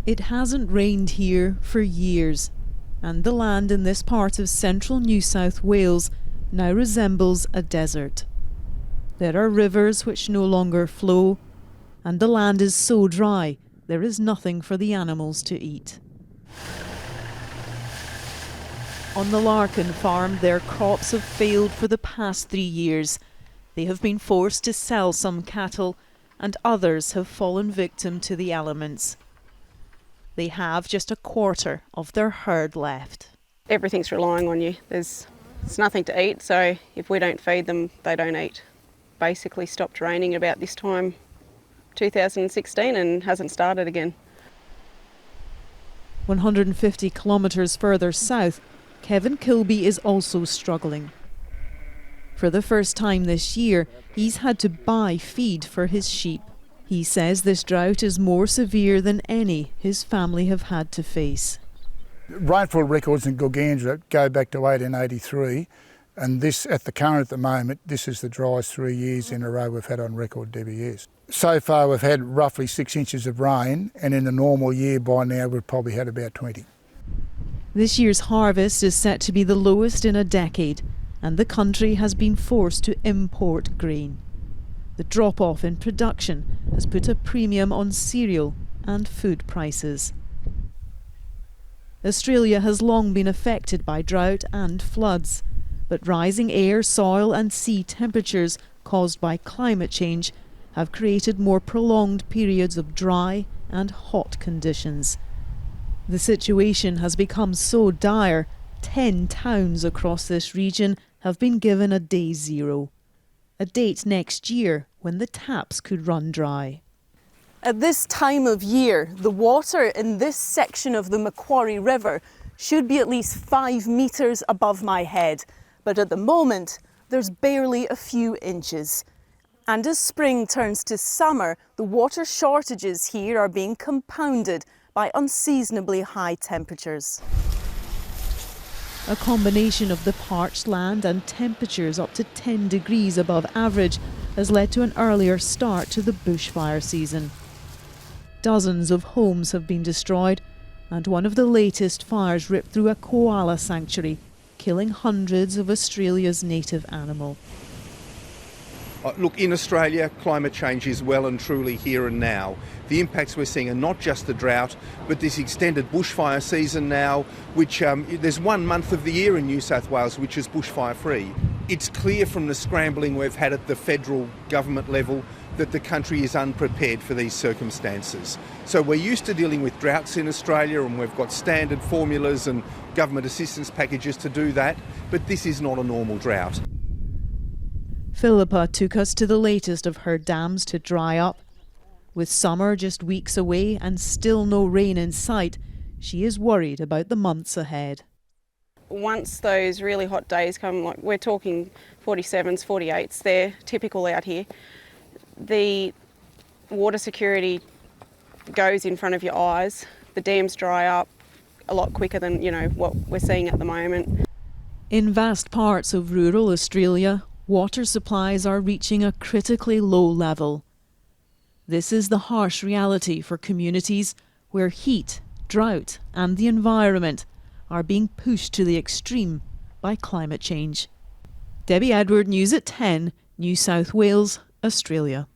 It hasn't rained here for years, and the land in this part of central New South Wales now resembles a desert. There are rivers which no longer flow, and the land is so dry there is nothing for the animals to eat. On the Larkin farm, their crops have failed for the past 3 years. They have been forced to sell some cattle, and others have fallen victim to the elements. They have just a quarter of their herd left. Everything's relying on you. There's nothing to eat, so if we don't feed them, they don't eat. Basically stopped raining about this time 2016 and hasn't started again. 150 kilometres further south, Kevin Kilby is also struggling. For the first time this year, he's had to buy feed for his sheep. He says this drought is more severe than any his family have had to face. Rainfall records in Gorganza go back to 1883, and this, at the moment, this is the driest 3 years in a row we've had on record, Debbie, yes. So far we've had roughly 6 inches of rain, and in a normal year by now we've probably had about 20. This year's harvest is set to be the lowest in a decade, and the country has been forced to import grain. The drop-off in production has put a premium on cereal and food prices. Australia has long been affected by drought and floods, but rising air, soil and sea temperatures caused by climate change have created more prolonged periods of dry and hot conditions. The situation has become so dire, 10 towns across this region have been given a day zero. A date next year when the taps could run dry. At this time of year, the water in this section of the Macquarie River should be at least 5 metres above my head, but at the moment there's barely a few inches. And as spring turns to summer, the water shortages here are being compounded by unseasonably high temperatures. A combination of the parched land and temperatures up to 10 degrees above average has led to an earlier start to the bushfire season. Dozens of homes have been destroyed, and one of the latest fires ripped through a koala sanctuary, killing hundreds of Australia's native animal. Look, in Australia, climate change is well and truly here and now. The impacts we're seeing are not just the drought, but this extended bushfire season now, which there's 1 month of the year in New South Wales which is bushfire free. It's clear from the scrambling we've had at the federal government level that the country is unprepared for these circumstances. So we're used to dealing with droughts in Australia, and we've got standard formulas and government assistance packages to do that, but this is not a normal drought. PHILLIPA took us to the latest of her dams to dry up. With summer just weeks away and still no rain in sight, she is worried about the months ahead. Once those really hot days come, like we're talking 47s, 48s, they're typical out here, the water security goes in front of your eyes. The dams dry up a lot quicker than, what we're seeing at the moment. In vast parts of rural Australia, water supplies are reaching a critically low level. This is the harsh reality for communities where heat, drought and the environment are being pushed to the extreme by climate change. Debbie Edward, News at 10, New South Wales, Australia.